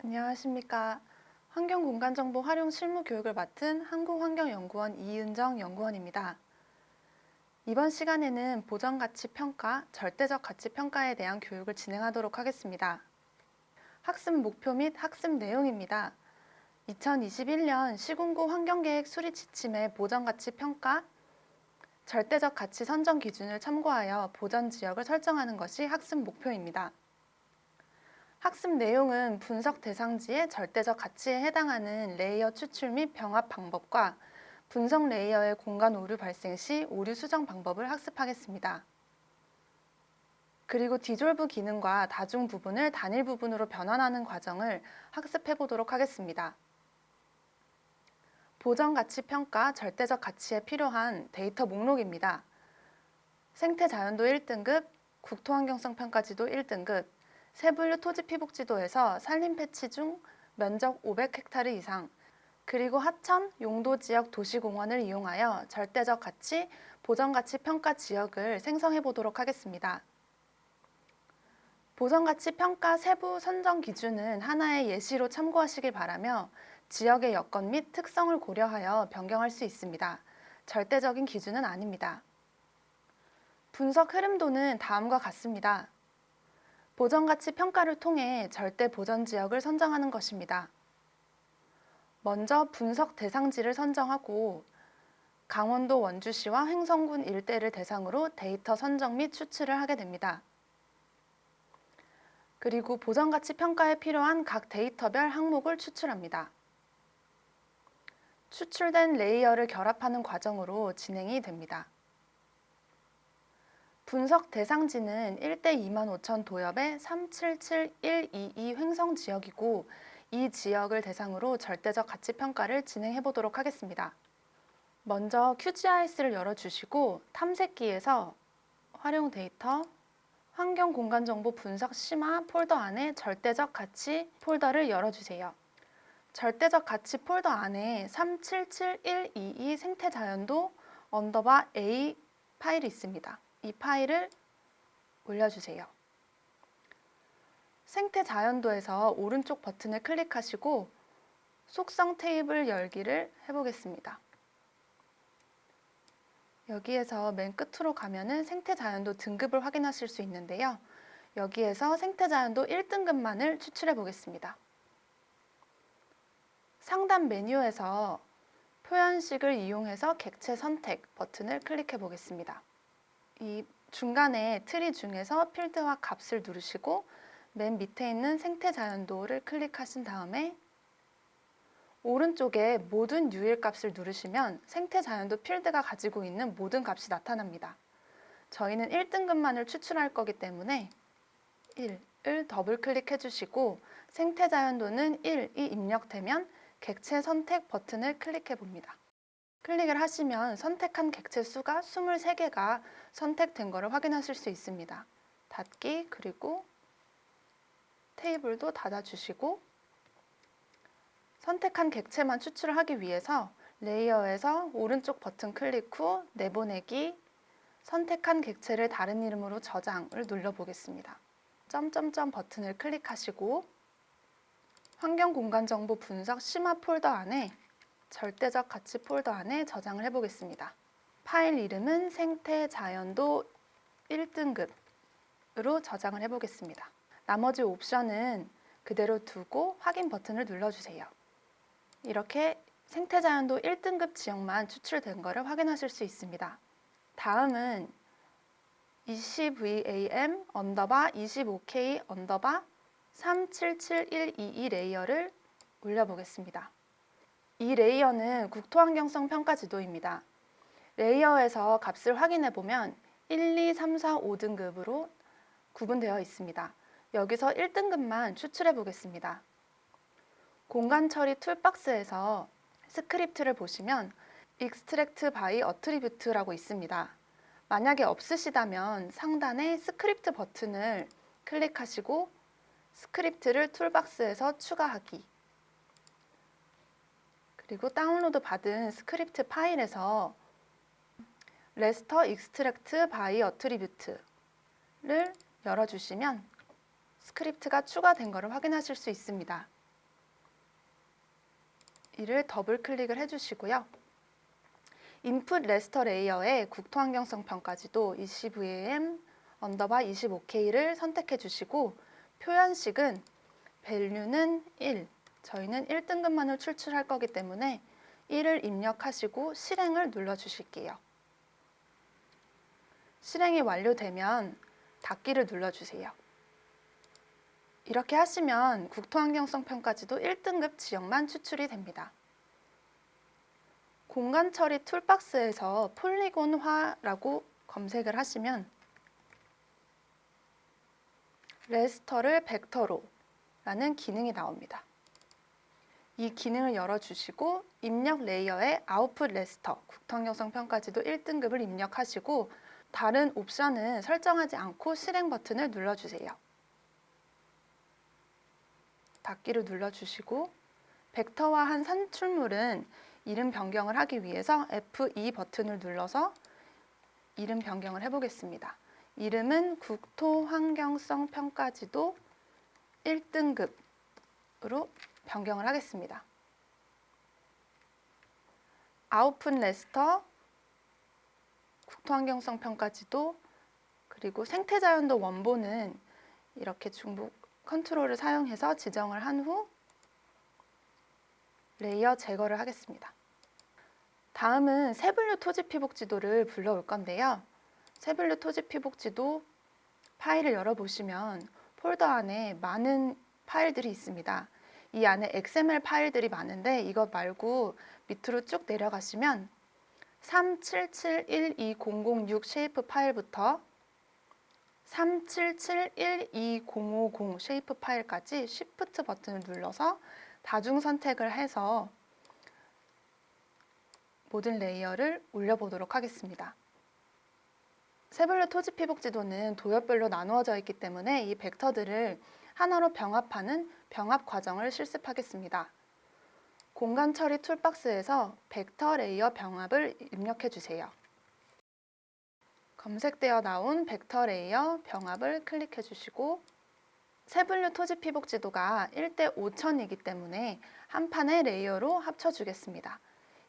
안녕하십니까. 환경공간정보 활용 실무 교육을 맡은 한국환경연구원 이은정 연구원입니다. 이번 시간에는 보전가치평가, 절대적 가치평가에 대한 교육을 진행하도록 하겠습니다. 학습 목표 및 학습 내용입니다. 2021년 시군구 환경계획 수립 지침의 보전가치평가, 절대적 가치 선정 기준을 참고하여 보전지역을 설정하는 것이 학습 목표입니다. 학습 내용은 분석 대상지의 절대적 가치에 해당하는 레이어 추출 및 병합 방법과 분석 레이어의 공간 오류 발생 시 오류 수정 방법을 학습하겠습니다. 그리고 디졸브 기능과 다중 부분을 단일 부분으로 변환하는 과정을 학습해 보도록 하겠습니다. 보전 가치 평가 절대적 가치에 필요한 데이터 목록입니다. 생태 자연도 1등급, 국토환경성 평가지도 1등급, 세분류 토지피복지도에서 산림 패치 중 면적 500헥타르 이상, 그리고 하천, 용도지역 도시공원을 이용하여 절대적 가치, 보전가치 평가 지역을 생성해 보도록 하겠습니다. 보전가치 평가 세부 선정 기준은 하나의 예시로 참고하시길 바라며 지역의 여건 및 특성을 고려하여 변경할 수 있습니다. 절대적인 기준은 아닙니다. 분석 흐름도는 다음과 같습니다. 보전가치 평가를 통해 절대 보전 지역을 선정하는 것입니다. 먼저 분석 대상지를 선정하고 강원도 원주시와 횡성군 일대를 대상으로 데이터 선정 및 추출을 하게 됩니다. 그리고 보전가치 평가에 필요한 각 데이터별 항목을 추출합니다. 추출된 레이어를 결합하는 과정으로 진행이 됩니다. 분석 대상지는 1대 25,000 도엽의 377122 횡성 지역이고 이 지역을 대상으로 절대적 가치 평가를 진행해 보도록 하겠습니다. 먼저 QGIS를 열어주시고 탐색기에서 활용 데이터, 환경공간정보 분석 심화 폴더 안에 절대적 가치 폴더를 열어주세요. 절대적 가치 폴더 안에 377122 생태자연도 _A 파일이 있습니다. 이 파일을 올려주세요. 생태자연도에서 오른쪽 버튼을 클릭하시고 속성 테이블 열기를 해보겠습니다. 여기에서 맨 끝으로 가면은 생태자연도 등급을 확인하실 수 있는데요. 여기에서 생태자연도 1등급만을 추출해 보겠습니다. 상단 메뉴에서 표현식을 이용해서 객체 선택 버튼을 클릭해 보겠습니다. 이 중간에 트리 중에서 필드와 값을 누르시고 맨 밑에 있는 생태자연도를 클릭하신 다음에 오른쪽에 모든 유일 값을 누르시면 생태자연도 필드가 가지고 있는 모든 값이 나타납니다. 저희는 1등급만을 추출할 거기 때문에 1을 더블 클릭해 주시고 생태자연도는 1이 입력되면 객체 선택 버튼을 클릭해 봅니다. 클릭을 하시면 선택한 객체 수가 23개가 선택된 것을 확인하실 수 있습니다. 닫기, 그리고 테이블도 닫아주시고 선택한 객체만 추출을 하기 위해서 레이어에서 오른쪽 버튼 클릭 후 내보내기, 선택한 객체를 다른 이름으로 저장을 눌러보겠습니다. 점점점 버튼을 클릭하시고 환경공간정보 분석 심화 폴더 안에 절대적 가치 폴더 안에 저장을 해보겠습니다. 파일 이름은 생태자연도 1등급으로 저장을 해보겠습니다. 나머지 옵션은 그대로 두고 확인 버튼을 눌러주세요. 이렇게 생태자연도 1등급 지역만 추출된 것을 확인하실 수 있습니다. 다음은 ECVAM _25K _3771122 레이어를 올려보겠습니다. 이 레이어는 국토환경성 평가 지도입니다. 레이어에서 값을 확인해 보면 1, 2, 3, 4, 5등급으로 구분되어 있습니다. 여기서 1등급만 추출해 보겠습니다. 공간 처리 툴박스에서 스크립트를 보시면 Extract by Attribute라고 있습니다. 만약에 없으시다면 상단에 스크립트 버튼을 클릭하시고 스크립트를 툴박스에서 추가하기, 그리고 다운로드 받은 스크립트 파일에서 Raster Extract by Attribute를 열어주시면 스크립트가 추가된 것을 확인하실 수 있습니다. 이를 더블 클릭을 해주시고요. 인풋 레스터 레이어의 국토환경성 평가지도 ECVAM_25K를 선택해 주시고 표현식은 value는 1, 저희는 1등급만을 출출할 거기 때문에 1을 입력하시고 실행을 눌러주실게요. 실행이 완료되면 닫기를 눌러주세요. 이렇게 하시면 국토환경성 평가지도 1등급 지역만 추출이 됩니다. 공간 처리 툴박스에서 폴리곤화라고 검색을 하시면 레스터를 벡터로 라는 기능이 나옵니다. 이 기능을 열어주시고 입력 레이어에 아웃풋 레스터, 국토환경성 평가지도 1등급을 입력하시고 다른 옵션은 설정하지 않고 실행 버튼을 눌러주세요. 닫기를 눌러주시고 벡터화한 산출물은 이름 변경을 하기 위해서 F2 버튼을 눌러서 이름 변경을 해보겠습니다. 이름은 국토환경성 평가지도 1등급으로 변경을 하겠습니다. 아웃풋 레스터, 국토환경성 평가지도, 그리고 생태자연도 원본은 이렇게 중복 컨트롤을 사용해서 지정을 한 후 레이어 제거를 하겠습니다. 다음은 세분류 토지 피복 지도를 불러올 건데요. 세분류 토지 피복 지도 파일을 열어보시면 폴더 안에 많은 파일들이 있습니다. 이 안에 XML 파일들이 많은데 이것 말고 밑으로 쭉 내려가시면 377120006 쉐이프 파일부터 3771250 쉐이프 파일까지 Shift 버튼을 눌러서 다중 선택을 해서 모든 레이어를 올려보도록 하겠습니다. 세분류 토지 피복 지도는 도형별로 나누어져 있기 때문에 이 벡터들을 하나로 병합하는 병합 과정을 실습하겠습니다. 공간 처리 툴박스에서 벡터 레이어 병합을 입력해 주세요. 검색되어 나온 벡터 레이어 병합을 클릭해 주시고 세분류 토지 피복 지도가 1대 5000이기 때문에 한 판의 레이어로 합쳐 주겠습니다.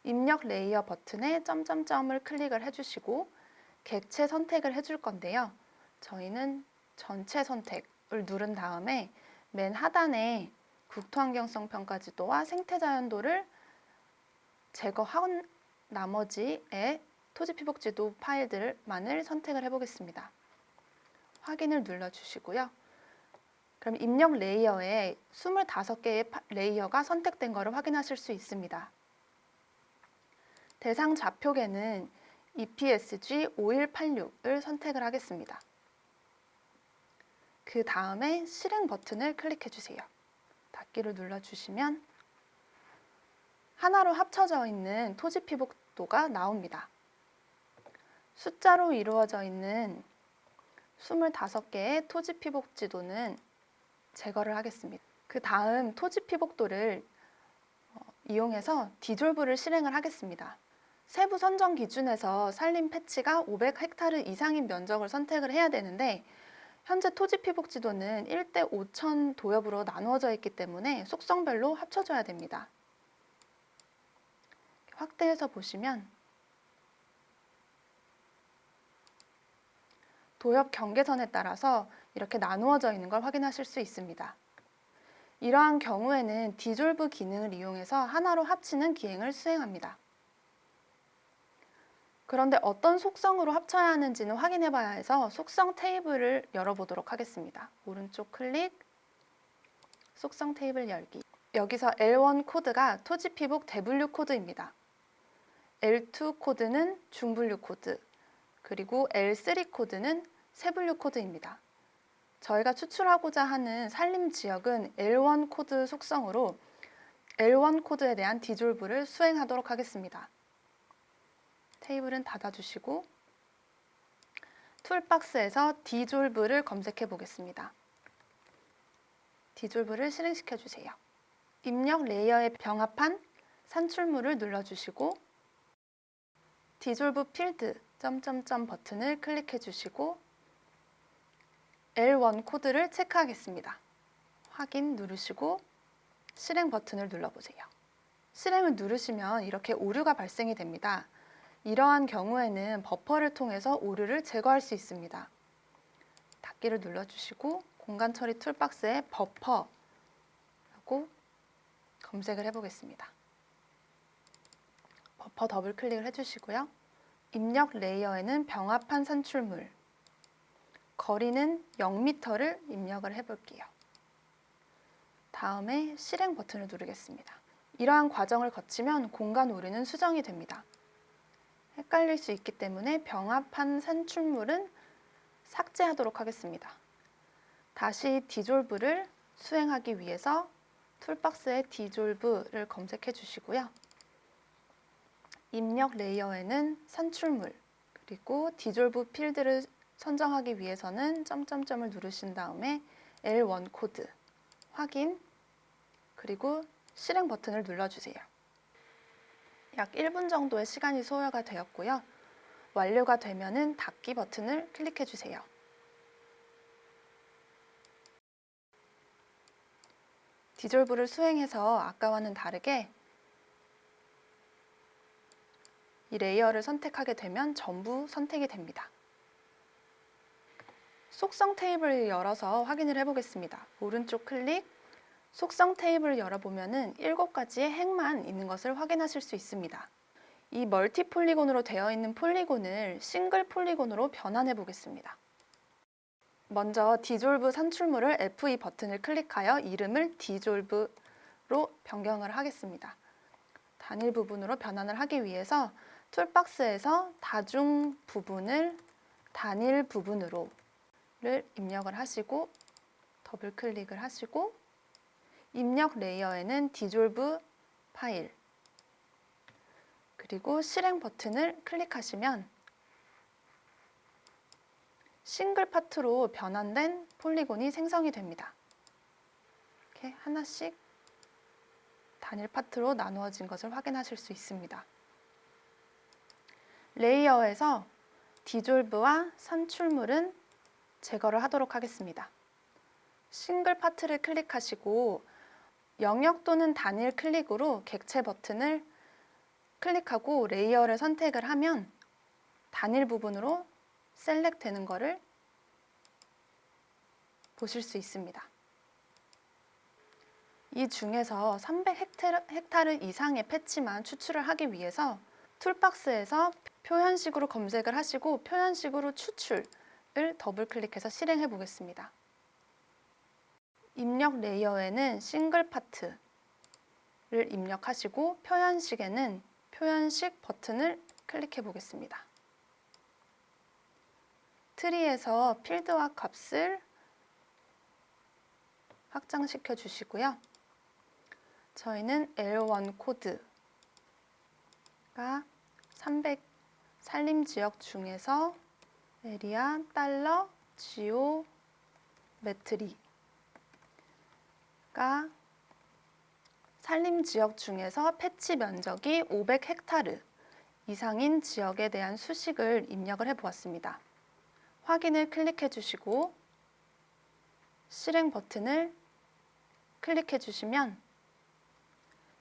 입력 레이어 버튼에 점점점을 클릭을 해주시고 객체 선택을 해줄 건데요. 저희는 전체 선택을 누른 다음에 맨 하단에 국토환경성 평가지도와 생태자연도를 제거한 나머지의 토지 피복 지도 파일들만을 선택을 해보겠습니다. 확인을 눌러주시고요. 그럼 입력 레이어에 25개의 레이어가 선택된 것을 확인하실 수 있습니다. 대상 좌표계는 EPSG 5186을 선택을 하겠습니다. 그 다음에 실행 버튼을 클릭해 주세요. 닫기를 눌러주시면 하나로 합쳐져 있는 토지 피복도가 나옵니다. 숫자로 이루어져 있는 25개의 토지 피복 지도는 제거를 하겠습니다. 그 다음 토지 피복도를 이용해서 디졸브를 실행을 하겠습니다. 세부 선정 기준에서 산림 패치가 500헥타르 이상인 면적을 선택을 해야 되는데 현재 토지 피복 지도는 1대 5000 도엽으로 나누어져 있기 때문에 속성별로 합쳐줘야 됩니다. 확대해서 보시면 도엽 경계선에 따라서 이렇게 나누어져 있는 걸 확인하실 수 있습니다. 이러한 경우에는 디졸브 기능을 이용해서 하나로 합치는 기행을 수행합니다. 그런데 어떤 속성으로 합쳐야 하는지는 확인해 봐야 해서 속성 테이블을 열어보도록 하겠습니다. 오른쪽 클릭, 속성 테이블 열기. 여기서 L1 코드가 토지 피복 대분류 코드입니다. L2 코드는 중분류 코드, 그리고 L3 코드는 세분류 코드입니다. 저희가 추출하고자 하는 산림 지역은 L1 코드 속성으로 L1 코드에 대한 디졸브를 수행하도록 하겠습니다. 테이블은 닫아주시고 툴박스에서 디졸브를 검색해 보겠습니다. 디졸브를 실행시켜 주세요. 입력 레이어에 병합한 산출물을 눌러주시고 디졸브 필드 점점점 버튼을 클릭해 주시고 L1 코드를 체크하겠습니다. 확인 누르시고 실행 버튼을 눌러보세요. 실행을 누르시면 이렇게 오류가 발생이 됩니다. 이러한 경우에는 버퍼를 통해서 오류를 제거할 수 있습니다. 닫기를 눌러주시고 공간 처리 툴박스에 버퍼라고 검색을 해보겠습니다. 버퍼 더블 클릭을 해주시고요. 입력 레이어에는 병합한 산출물, 거리는 0m를 입력을 해볼게요. 다음에 실행 버튼을 누르겠습니다. 이러한 과정을 거치면 공간 오류는 수정이 됩니다. 헷갈릴 수 있기 때문에 병합한 산출물은 삭제하도록 하겠습니다. 다시 디졸브를 수행하기 위해서 툴박스에 디졸브를 검색해 주시고요. 입력 레이어에는 산출물, 그리고 디졸브 필드를 선정하기 위해서는 점점점을 누르신 다음에 L1 코드, 확인, 그리고 실행 버튼을 눌러주세요. 약 1분 정도의 시간이 소요가 되었고요. 완료가 되면은 닫기 버튼을 클릭해 주세요. 디졸브를 수행해서 아까와는 다르게 이 레이어를 선택하게 되면 전부 선택이 됩니다. 속성 테이블을 열어서 확인을 해보겠습니다. 오른쪽 클릭, 속성 테이블을 열어보면은 7가지의 핵만 있는 것을 확인하실 수 있습니다. 이 멀티 폴리곤으로 되어 있는 폴리곤을 싱글 폴리곤으로 변환해 보겠습니다. 먼저 디졸브 산출물을 F2 버튼을 클릭하여 이름을 디졸브로 변경을 하겠습니다. 단일 부분으로 변환을 하기 위해서 툴박스에서 다중 부분을 단일 부분으로를 입력을 하시고 더블 클릭을 하시고 입력 레이어에는 디졸브 파일 그리고 실행 버튼을 클릭하시면 싱글 파트로 변환된 폴리곤이 생성이 됩니다. 이렇게 하나씩 단일 파트로 나누어진 것을 확인하실 수 있습니다. 레이어에서 디졸브와 산출물은 제거를 하도록 하겠습니다. 싱글 파트를 클릭하시고 영역 또는 단일 클릭으로 객체 버튼을 클릭하고 레이어를 선택을 하면 단일 부분으로 셀렉트 되는 것을 보실 수 있습니다. 이 중에서 300헥타르 이상의 패치만 추출을 하기 위해서 툴박스에서 표현식으로 검색을 하시고 표현식으로 추출을 더블 클릭해서 실행해 보겠습니다. 입력 레이어에는 싱글 파트를 입력하시고 표현식에는 표현식 버튼을 클릭해 보겠습니다. 트리에서 필드와 값을 확장시켜 주시고요. 저희는 L1 코드가 300 산림지역 중에서 에리아 달러 지오 메트리가 산림지역 중에서 패치 면적이 500헥타르 이상인 지역에 대한 수식을 입력을 해 보았습니다. 확인을 클릭해 주시고 실행 버튼을 클릭해 주시면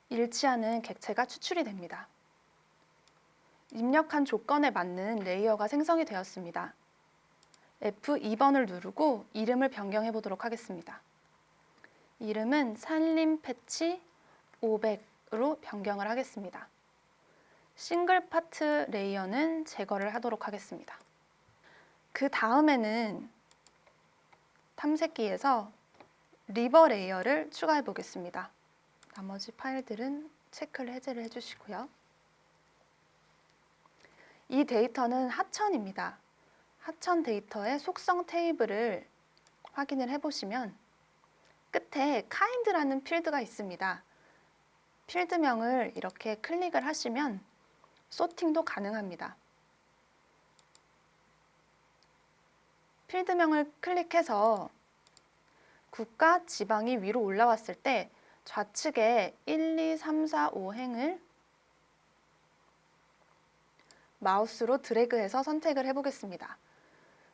일치하는 객체가 추출이 됩니다. 입력한 조건에 맞는 레이어가 생성이 되었습니다. F2번을 누르고 이름을 변경해 보도록 하겠습니다. 이름은 산림 패치 500으로 변경을 하겠습니다. 싱글 파트 레이어는 제거를 하도록 하겠습니다. 그 다음에는 탐색기에서 리버 레이어를 추가해 보겠습니다. 나머지 파일들은 체크를 해제를 해주시고요. 이 데이터는 하천입니다. 하천 데이터의 속성 테이블을 확인을 해보시면 끝에 kind라는 필드가 있습니다. 필드명을 이렇게 클릭을 하시면 소팅도 가능합니다. 필드명을 클릭해서 국가, 지방이 위로 올라왔을 때 좌측에 1, 2, 3, 4, 5행을 마우스로 드래그해서 선택을 해보겠습니다.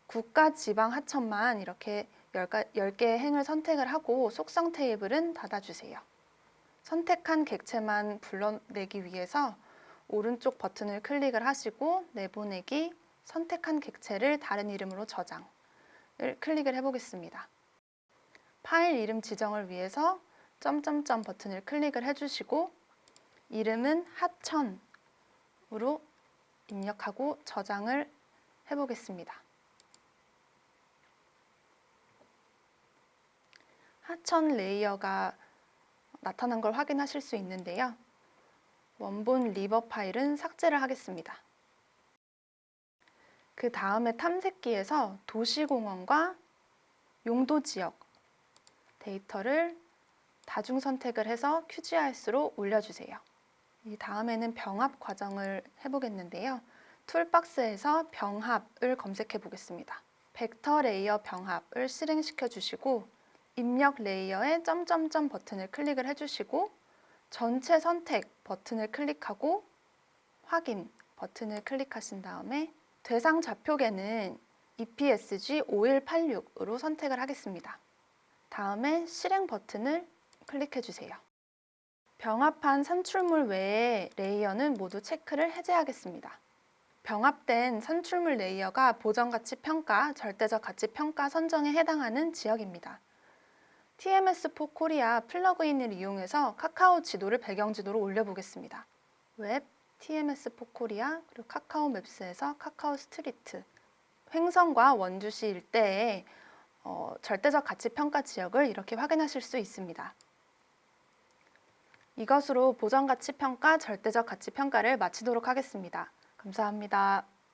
국가, 지방, 하천만 이렇게 10개의 행을 선택을 하고 속성 테이블은 닫아주세요. 선택한 객체만 불러내기 위해서 오른쪽 버튼을 클릭을 하시고 내보내기, 선택한 객체를 다른 이름으로 저장을 클릭을 해보겠습니다. 파일 이름 지정을 위해서 점점점 버튼을 클릭을 해주시고 이름은 하천으로 입력하고 저장을 해보겠습니다. 하천 레이어가 나타난 걸 확인하실 수 있는데요. 원본 리버 파일은 삭제를 하겠습니다. 그 다음에 탐색기에서 도시공원과 용도지역 데이터를 다중 선택을 해서 QGIS로 올려주세요. 이 다음에는 병합 과정을 해보겠는데요. 툴박스에서 병합을 검색해 보겠습니다. 벡터 레이어 병합을 실행시켜 주시고 입력 레이어에 점점점 버튼을 클릭을 해주시고 전체 선택 버튼을 클릭하고 확인 버튼을 클릭하신 다음에 대상 좌표계는 EPSG5186으로 선택을 하겠습니다. 다음에 실행 버튼을 클릭해 주세요. 병합한 산출물 외의 레이어는 모두 체크를 해제하겠습니다. 병합된 산출물 레이어가 보정가치 평가, 절대적 가치 평가 선정에 해당하는 지역입니다. TMS4 코리아 플러그인을 이용해서 카카오 지도를 배경 지도로 올려보겠습니다. 웹, TMS4 코리아, 그리고 카카오 맵스에서 카카오 스트리트, 횡성과 원주시 일대의 절대적 가치 평가 지역을 이렇게 확인하실 수 있습니다. 이것으로 보정가치 평가, 절대적 가치 평가를 마치도록 하겠습니다. 감사합니다.